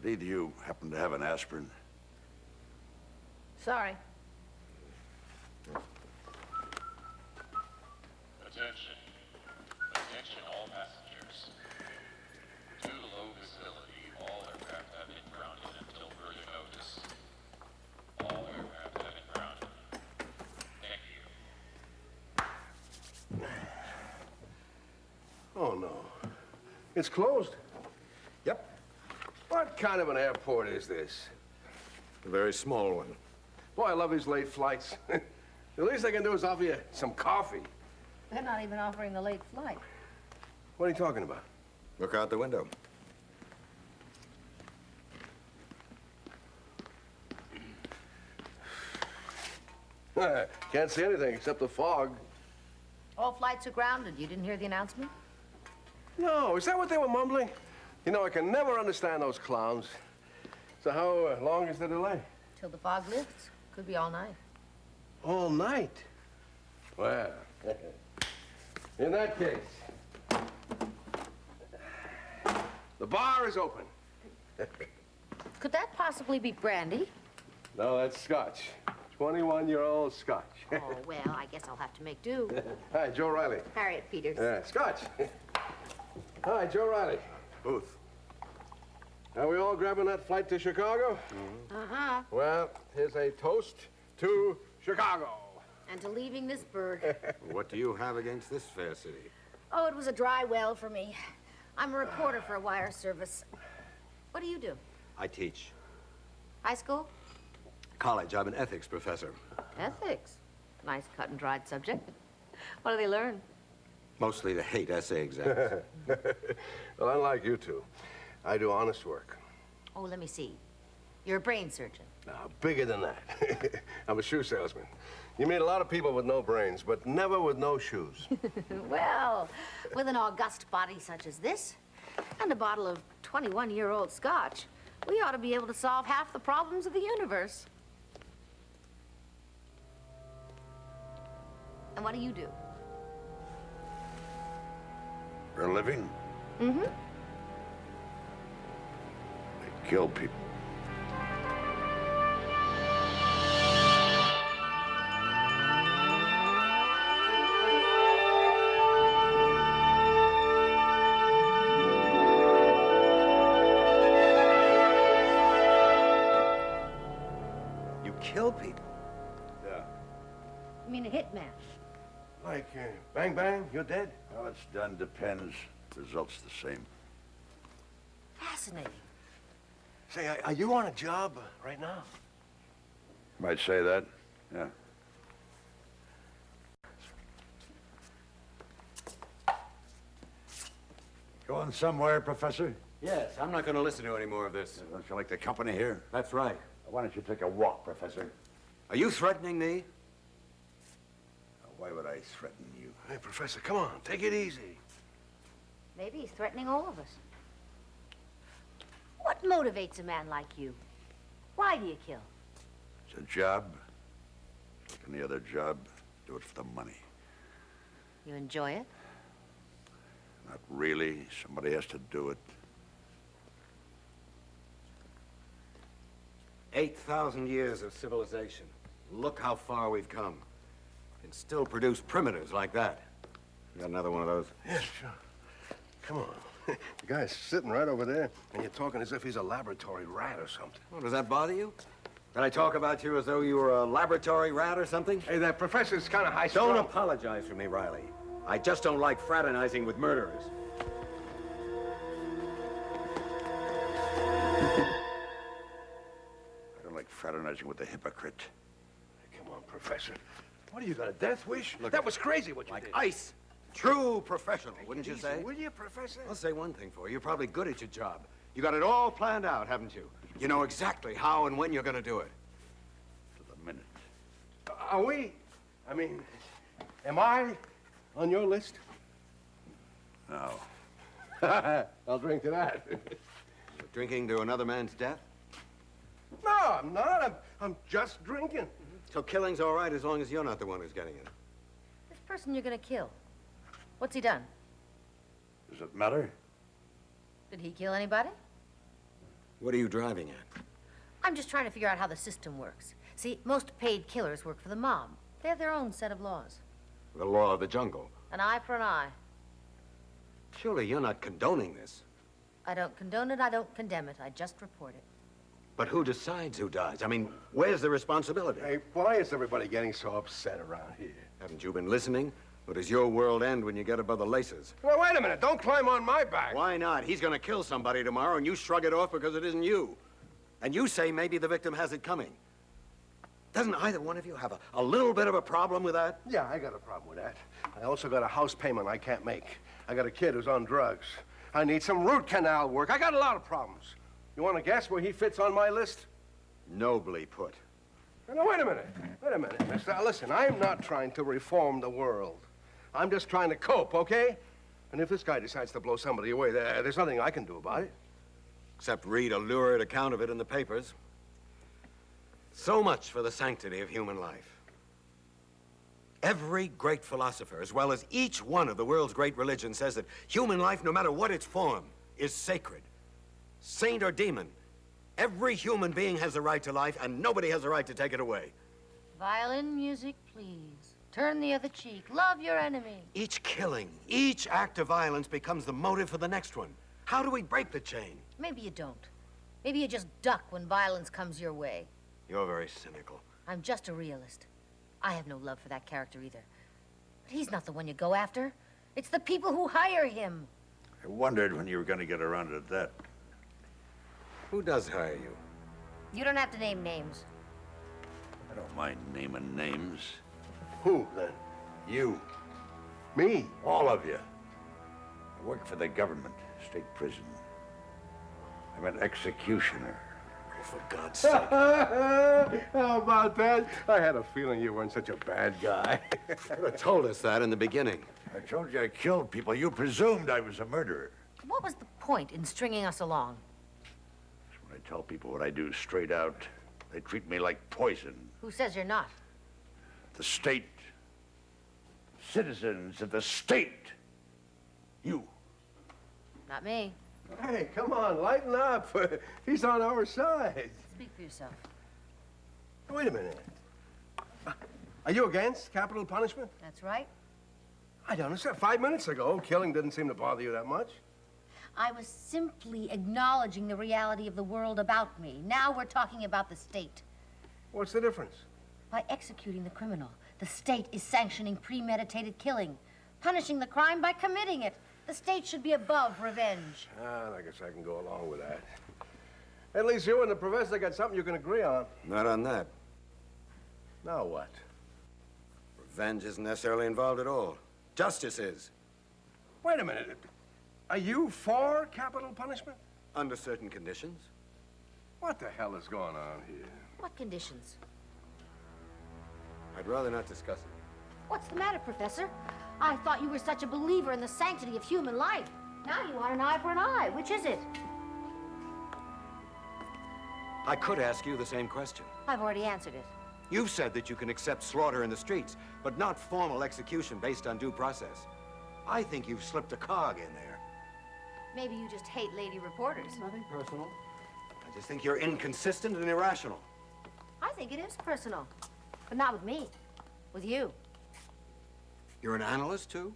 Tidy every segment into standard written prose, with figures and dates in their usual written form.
But either you happen to have an aspirin? Sorry. Attention. Attention all passengers. Due to low visibility, all aircraft have been grounded until further notice. All aircraft have been grounded. Thank you. Oh, no. It's closed? Yep. What kind of an airport is this? A very small one. Boy, I love these late flights. The least I can do is offer you some coffee. They're not even offering the late flight. What are you talking about? Look out the window. Can't see anything except the fog. All flights are grounded. You didn't hear the announcement? No, is that what they were mumbling? You know, I can never understand those clowns. So how long is the delay? Till the fog lifts. Could be all night. All night? Well, in that case, the bar is open. Could that possibly be brandy? No, that's scotch. 21-year-old scotch. Oh, well, I guess I'll have to make do. Hi, Joe Riley. Harriet Peters. Scotch. Hi, Joe Riley. Booth. Are we all grabbing that flight to Chicago? Uh-huh. Well, here's a toast to Chicago. And to leaving this bird. What do you have against this fair city? Oh, it was a dry well for me. I'm a reporter for a wire service. What do you do? I teach. High school? College. I'm an ethics professor. Ethics. Nice cut and dried subject. What do they learn? Mostly the hate essay exams. Well, unlike you two, I do honest work. Oh, let me see. You're a brain surgeon. No, bigger than that. I'm a shoe salesman. You meet a lot of people with no brains, but never with no shoes. Well, with an august body such as this, and a bottle of 21-year-old scotch, we ought to be able to solve half the problems of the universe. And what do you do? For a living? Mm-hmm. They kill people. You kill people? Yeah. You mean a hitman? Like, bang, bang, you're dead? How it's done depends. Result's the same. Fascinating. Say, are you on a job right now? Might say that, yeah. Going somewhere, Professor? Yes, I'm not going to listen to any more of this. Don't you like the company here? That's right. Why don't you take a walk, Professor? Are you threatening me? Why would I threaten you? Hey, Professor, come on, take it easy. Maybe he's threatening all of us. What motivates a man like you? Why do you kill? It's a job. Like any other job, do it for the money. You enjoy it? Not really. Somebody has to do it. 8,000 years of civilization. Look how far we've come. Can still produce primitives like that. You got another one of those? Yes, sure. Come on. The guy's sitting right over there, and you're talking as if he's a laboratory rat or something. Well, does that bother you? Did I talk about you as though you were a laboratory rat or something? Hey, that professor's kind of high-strung. Don't apologize for me, Riley. I just don't like fraternizing with murderers. I don't like fraternizing with a hypocrite. Hey, come on, Professor. What, you got a death wish? Look, that was crazy what you Like did. ice. True professional, wouldn't you Easy, say? will you, Professor? I'll say one thing for you. You're probably good at your job. You got it all planned out, haven't you? You know exactly how and when you're going to do it. To the minute. Are we? I mean, am I on your list? No. I'll drink to that. Drinking to another man's death? No, I'm not. I'm just drinking. So killing's all right as long as you're not the one who's getting it. This person you're gonna kill, what's he done? Does it matter? Did he kill anybody? What are you driving at? I'm just trying to figure out how the system works. See, most paid killers work for the mob. They have their own set of laws. The law of the jungle. An eye for an eye. Surely you're not condoning this. I don't condone it, I don't condemn it. I just report it. But who decides who dies? I mean, where's the responsibility? Hey, why is everybody getting so upset around here? Haven't you been listening? Or does your world end when you get above the laces? Well, wait a minute. Don't climb on my back. Why not? He's gonna kill somebody tomorrow, and you shrug it off because it isn't you. And you say maybe the victim has it coming. Doesn't either one of you have a little bit of a problem with that? Yeah, I got a problem with that. I also got a house payment I can't make. I got a kid who's on drugs. I need some root canal work. I got a lot of problems. You want to guess where he fits on my list? Nobly put. Now, wait a minute. Wait a minute, mister. Listen, I'm not trying to reform the world. I'm just trying to cope, okay? And if this guy decides to blow somebody away, there's nothing I can do about it. Except read a lurid account of it in the papers. So much for the sanctity of human life. Every great philosopher, as well as each one of the world's great religions, says that human life, no matter what its form, is sacred. Saint or demon, every human being has a right to life, and nobody has a right to take it away. Violin music, please. Turn the other cheek. Love your enemy. Each killing, each act of violence becomes the motive for the next one. How do we break the chain? Maybe you don't. Maybe you just duck when violence comes your way. You're very cynical. I'm just a realist. I have no love for that character either. But he's not the one you go after. It's the people who hire him. I wondered when you were going to get around to that. Who does hire you? You don't have to name names. I don't mind naming names. Who, then? You, Me? all of you. I work for the government, state prison. I'm an executioner. Oh, for God's sake. How about that? I had a feeling you weren't such a bad guy. You could have told us that in the beginning. I told you I killed people. You presumed I was a murderer. What was the point in stringing us along? When I tell people what I do straight out, they treat me like poison. Who says you're not? The state. Citizens of the state. You. Not me. Hey, come on, lighten up. He's on our side. Speak for yourself. Wait a minute. Are you against capital punishment? That's right. I don't understand. 5 minutes ago, killing didn't seem to bother you that much. I was simply acknowledging the reality of the world about me. Now we're talking about the state. What's the difference? By executing the criminal, the state is sanctioning premeditated killing, punishing the crime by committing it. The state should be above revenge. I guess I can go along with that. At least you and the professor got something you can agree on. Not on that. Now what? Revenge isn't necessarily involved at all. Justice is. Wait a minute. Are you for capital punishment? Under certain conditions. What the hell is going on here? What conditions? I'd rather not discuss it. What's the matter, Professor? I thought you were such a believer in the sanctity of human life. Now you want an eye for an eye. Which is it? I could ask you the same question. I've already answered it. You've said that you can accept slaughter in the streets, but not formal execution based on due process. I think you've slipped a cog in there. Maybe you just hate lady reporters. Nothing personal. I just think you're inconsistent and irrational. I think it is personal. But not with me. With you. You're an analyst, too?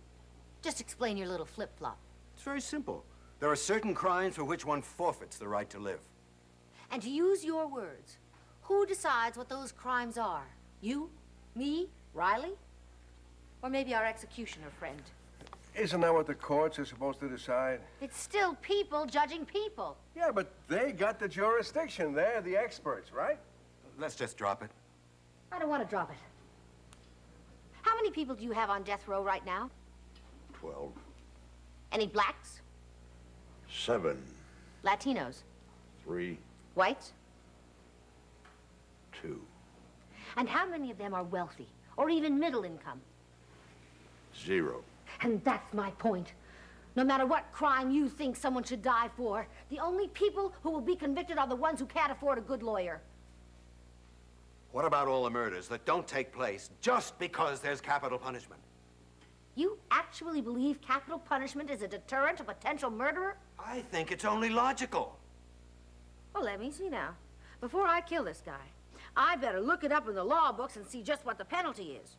Just explain your little flip-flop. It's very simple. There are certain crimes for which one forfeits the right to live. And to use your words, who decides what those crimes are? You? Me? Riley? Or maybe our executioner friend? Isn't that what the courts are supposed to decide? It's still people judging people. Yeah, but they got the jurisdiction. They're the experts, right? Let's just drop it. I don't want to drop it. How many people do you have on death row right now? 12. Any blacks? 7. Latinos? 3. Whites? 2. And how many of them are wealthy or even middle income? 0. And that's my point. No matter what crime you think someone should die for, the only people who will be convicted are the ones who can't afford a good lawyer. What about all the murders that don't take place just because there's capital punishment? You actually believe capital punishment is a deterrent to potential murderer? I think it's only logical. Well, let me see now. Before I kill this guy, I better look it up in the law books and see just what the penalty is.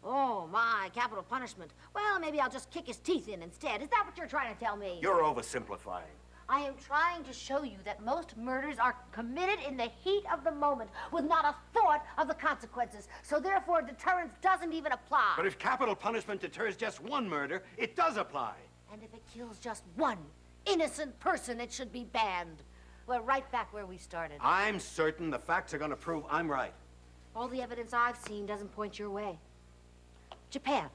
Oh, my, capital punishment. Well, maybe I'll just kick his teeth in instead. Is that what you're trying to tell me? You're oversimplifying. I am trying to show you that most murders are committed in the heat of the moment with not a thought of the consequences. So therefore, deterrence doesn't even apply. But if capital punishment deters just one murder, it does apply. And if it kills just one innocent person, it should be banned. We're right back where we started. I'm certain the facts are going to prove I'm right. All the evidence I've seen doesn't point your way. Japan,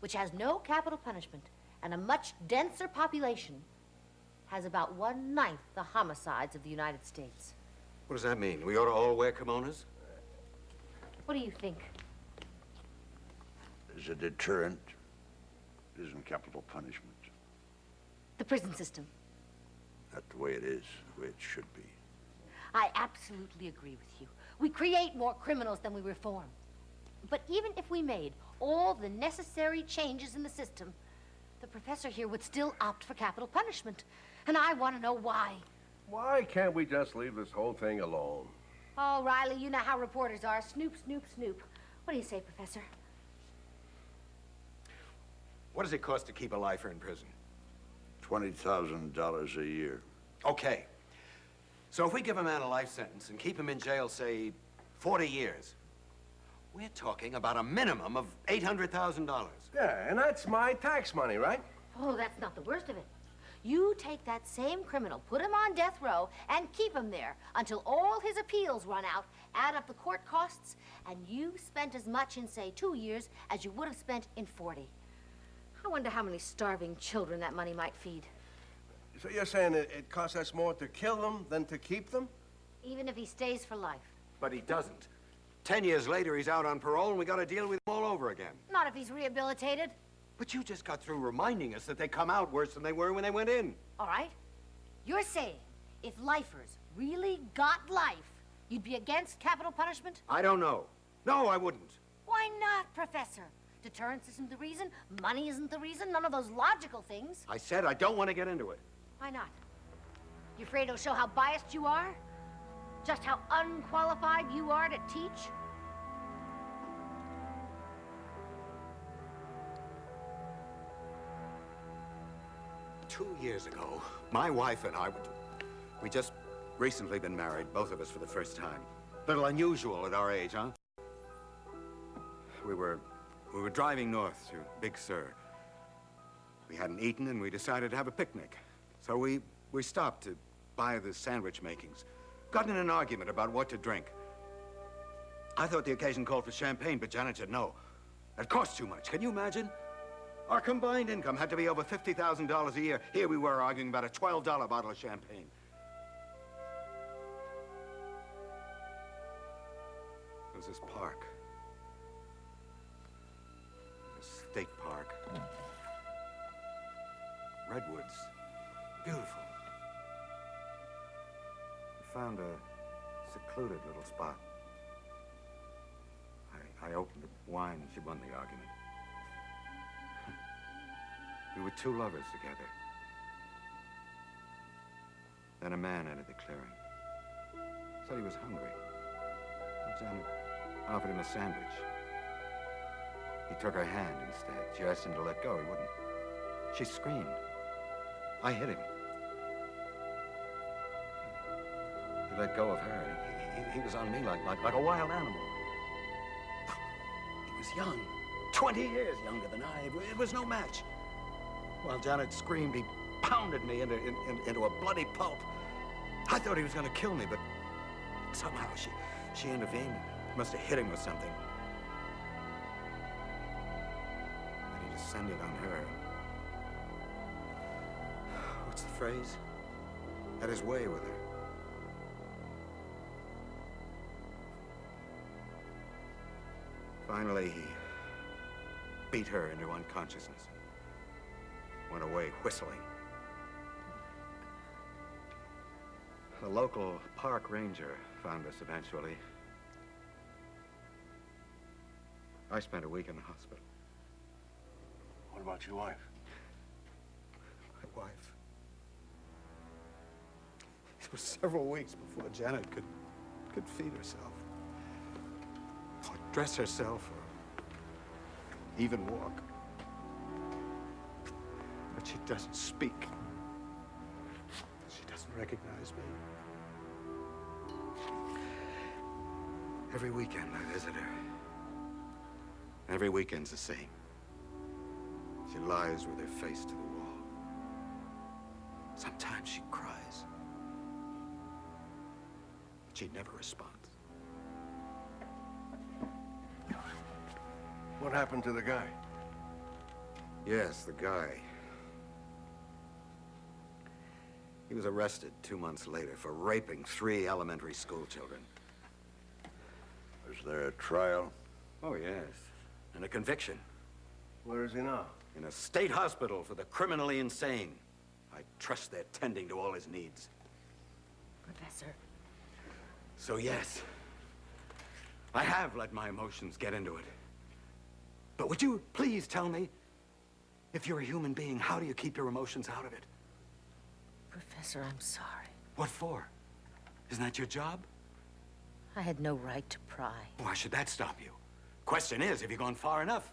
which has no capital punishment and a much denser population, has about 1/9 the homicides of the United States. What does that mean? We ought to all wear kimonos? What do you think? There's a deterrent. It isn't capital punishment. The prison system. Not the way it is, the way it should be. I absolutely agree with you. We create more criminals than we reform. But even if we made all the necessary changes in the system, the professor here would still opt for capital punishment. And I want to know why. Why can't we just leave this whole thing alone? Oh, Riley, you know how reporters are. Snoop, snoop, snoop. What do you say, Professor? What does it cost to keep a lifer in prison? $20,000 a year. Okay. So if we give a man a life sentence and keep him in jail, say, 40 years, we're talking about a minimum of $800,000. Yeah, and that's my tax money, right? Oh, that's not the worst of it. You take that same criminal, put him on death row, and keep him there until all his appeals run out, add up the court costs, and you've spent as much in, say, 2 years as you would have spent in 40. I wonder how many starving children that money might feed. So you're saying it costs us more to kill them than to keep them? Even if he stays for life. But he doesn't. 10 years later, he's out on parole, and we got to deal with him all over again. Not if he's rehabilitated. But you just got through reminding us that they come out worse than they were when they went in. All right. You're saying if lifers really got life, you'd be against capital punishment? I don't know. No, I wouldn't. Why not, Professor? Deterrence isn't the reason. Money isn't the reason. None of those logical things. I said I don't want to get into it. Why not? You afraid it'll show how biased you are? Just how unqualified you are to teach? 2 years ago, my wife and I, we just recently been married, both of us for the first time. Little unusual at our age, huh? We were driving north to Big Sur. We hadn't eaten and we decided to have a picnic. So we stopped to buy the sandwich makings. Got in an argument about what to drink. I thought the occasion called for champagne, but Janet said no. That cost too much. Can you imagine? Our combined income had to be over $50,000 a year. Here we were arguing about a $12 bottle of champagne. There was this park. This state park. Redwoods. Beautiful. We found a secluded little spot. I opened the wine and she won the argument. We were two lovers together. Then a man entered the clearing. Said he was hungry. Janet offered him a sandwich. He took her hand instead. She asked him to let go. He wouldn't. She screamed. I hit him. He let go of her. He was on me like a wild animal. He was young. 20 years younger than I. It was no match. While Janet screamed, he pounded me into a bloody pulp. I thought he was going to kill me, but somehow she intervened. Must have hit him with something. And he descended on her. What's the phrase? Had his way with her. Finally, he beat her into unconsciousness. Went away whistling. The local park ranger found us eventually. I spent a week in the hospital. What about your wife? My wife? It was several weeks before Janet could feed herself, or dress herself, or even walk. But she doesn't speak. She doesn't recognize me. Every weekend I visit her. Every weekend's the same. She lies with her face to the wall. Sometimes she cries. She never responds. What happened to the guy? Yes, the guy. He was arrested 2 months later for raping 3 elementary school children. Was there a trial? Oh, yes. And a conviction. Where is he now? In a state hospital for the criminally insane. I trust they're tending to all his needs. Professor. So, yes, I have let my emotions get into it. But would you please tell me, if you're a human being, how do you keep your emotions out of it? Professor, I'm sorry. What for? Isn't that your job? I had no right to pry. Why should that stop you? Question is, have you gone far enough?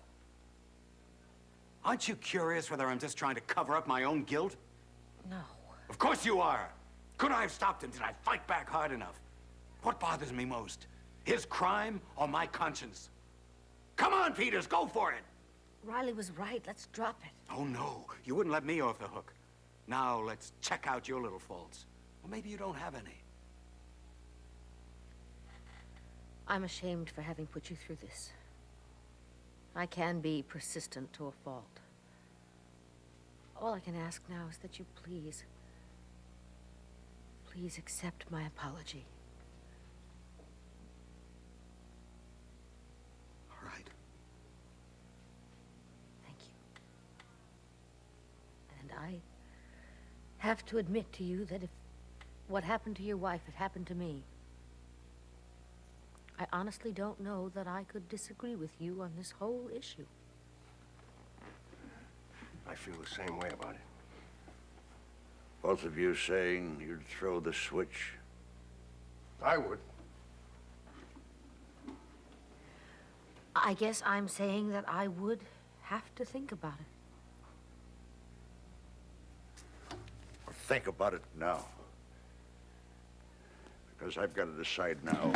Aren't you curious whether I'm just trying to cover up my own guilt? No. Of course you are. Could I have stopped him? Did I fight back hard enough? What bothers me most? His crime or my conscience? Come on, Peters, go for it! Riley was right. Let's drop it. Oh, no. You wouldn't let me off the hook. Now, let's check out your little faults. Or maybe you don't have any. I'm ashamed for having put you through this. I can be persistent to a fault. All I can ask now is that you please accept my apology. All right. Thank you. And I have to admit to you that if what happened to your wife had happened to me, I honestly don't know that I could disagree with you on this whole issue. I feel the same way about it. Both of you saying you'd throw the switch? I would. I guess I'm saying that I would have to think about it. Well, think about it now. Because I've got to decide now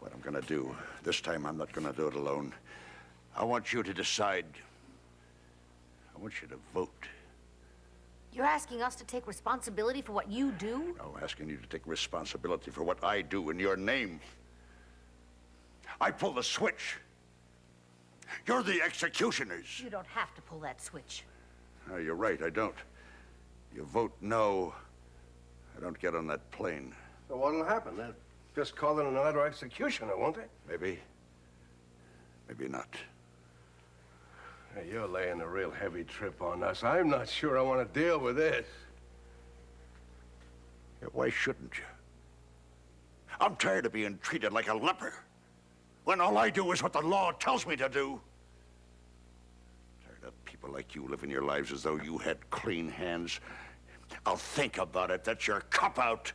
what I'm going to do. This time I'm not going to do it alone. I want you to decide. I want you to vote. You're asking us to take responsibility for what you do? No, asking you to take responsibility for what I do in your name. I pull the switch. You're the executioners. You don't have to pull that switch. No, you're right, I don't. You vote no, I don't get on that plane. So what'll happen? They'll just call in another executioner, won't they? Maybe. Maybe not. Hey, you're laying a real heavy trip on us. I'm not sure I want to deal with this. Yeah, why shouldn't you? I'm tired of being treated like a leper when all I do is what the law tells me to do. Tired of people like you living your lives as though you had clean hands. I'll think about it. That's your cop-out.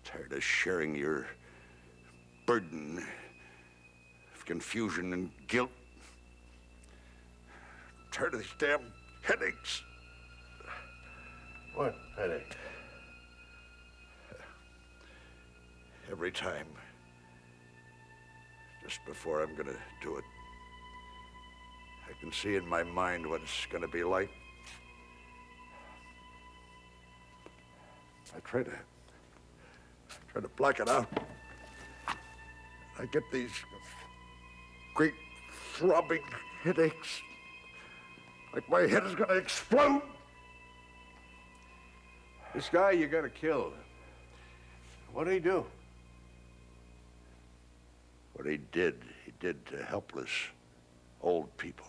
Tired of sharing your burden of confusion and guilt. Tired of these damn headaches. What headache? Every time, just before I'm gonna do it, I can see in my mind what it's gonna be like. I try to block it out. I get these great throbbing headaches, like my head is gonna explode. This guy you gotta kill. What did he do? What he did to helpless old people.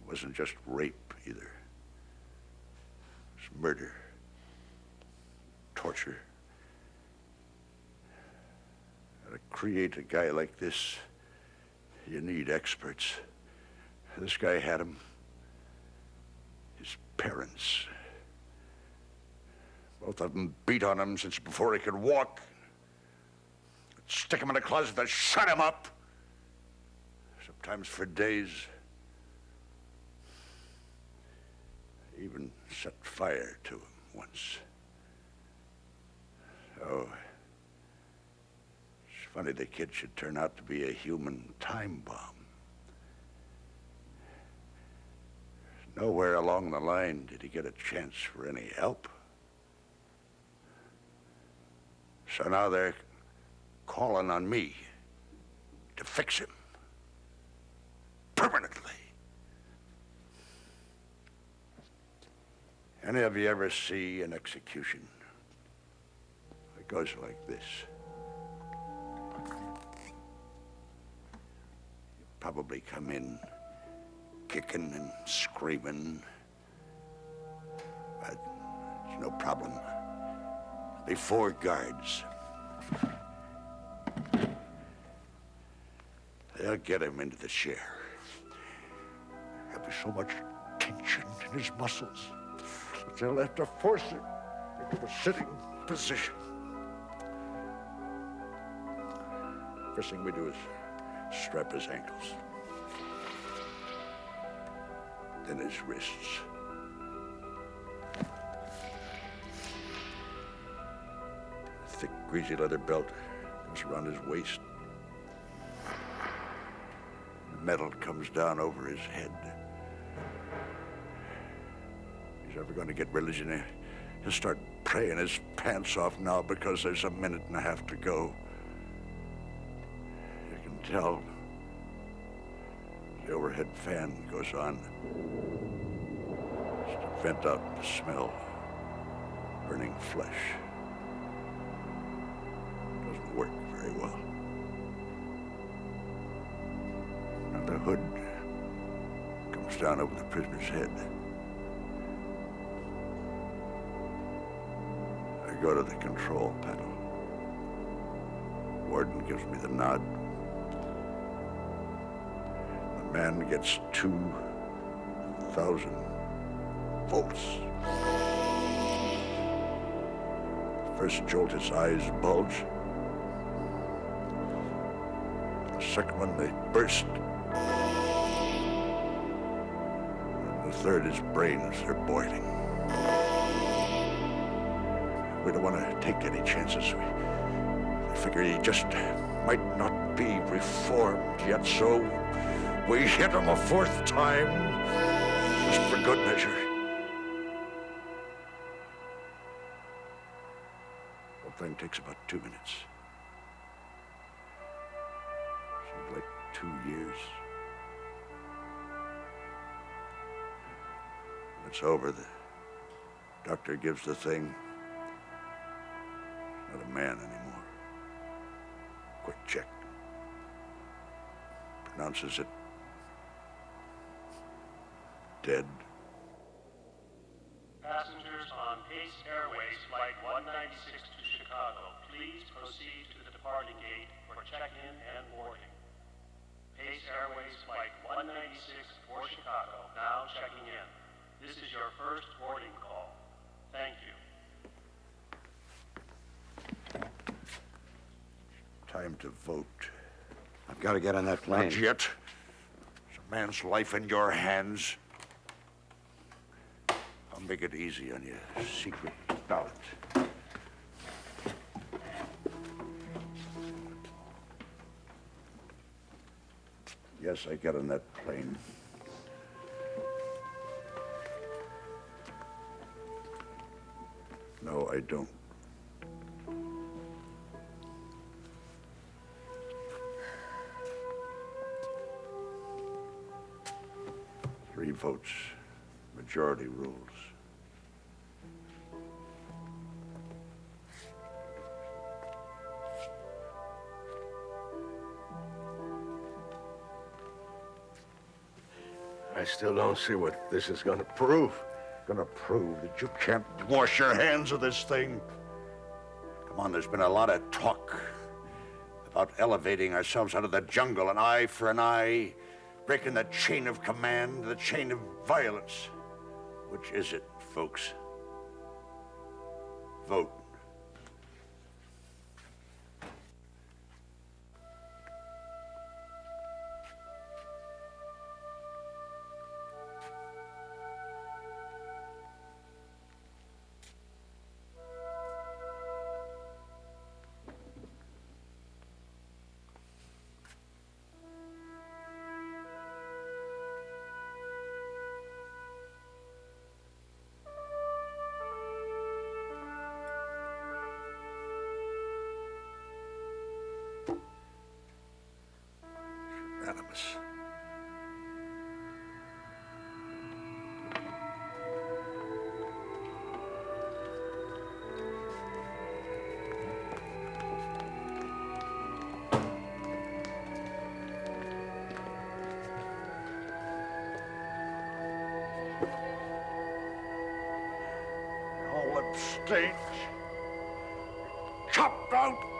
It wasn't just rape either. It was murder, torture. To create a guy like this, you need experts. This guy had them. His parents, Both of them beat on him since before he could walk. Stick him in a closet and shut him up. Sometimes for days. Even set fire to him once. Oh, it's funny the kid should turn out to be a human time bomb. Nowhere along the line did he get a chance for any help. So now they're calling on me to fix him permanently. Any of you ever see an execution? It goes like this. You probably come in kicking and screaming, but it's no problem. There'll be 4 guards. They'll get him into the chair. There'll be so much tension in his muscles that they'll have to force him into a sitting position. First thing we do is strap his ankles, then his wrists. A thick, greasy leather belt goes around his waist. The metal comes down over his head. If he's ever going to get religion, he'll start praying his pants off now because there's a minute and a half to go. You can tell. The overhead fan goes on. It's to vent out the smell of burning flesh. It doesn't work very well. Now the hood comes down over the prisoner's head. I go to the control panel. Warden gives me the nod. The man gets 2,000 volts. First jolt, his eyes bulge. The second one, they burst. And the third, his brains are boiling. We don't want to take any chances. We figure he just might not be reformed yet, so we hit him a 4th time, just for good measure. The whole thing takes about 2 minutes. Seems like 2 years. When it's over, the doctor gives the thing. Not a man anymore. Quick check. Pronounces it dead. Passengers on Pace Airways Flight 196 to Chicago, please proceed to the departing gate for check-in and boarding. Pace Airways Flight 196 for Chicago, now checking in. This is your first boarding call. Thank you. Time to vote. I've got to get on that plane. Not yet. It's a man's life in your hands. I'll make it easy on you. Secret ballot. Yes, I got on that plane. No, I don't. Three votes. Majority rules. I still don't see what this is gonna prove. Gonna prove that you can't wash your hands of this thing. Come on, there's been a lot of talk about elevating ourselves out of the jungle, an eye for an eye, breaking the chain of command, the chain of violence. Which is it, folks? vote. Unanimous. All abstained. Chopped out.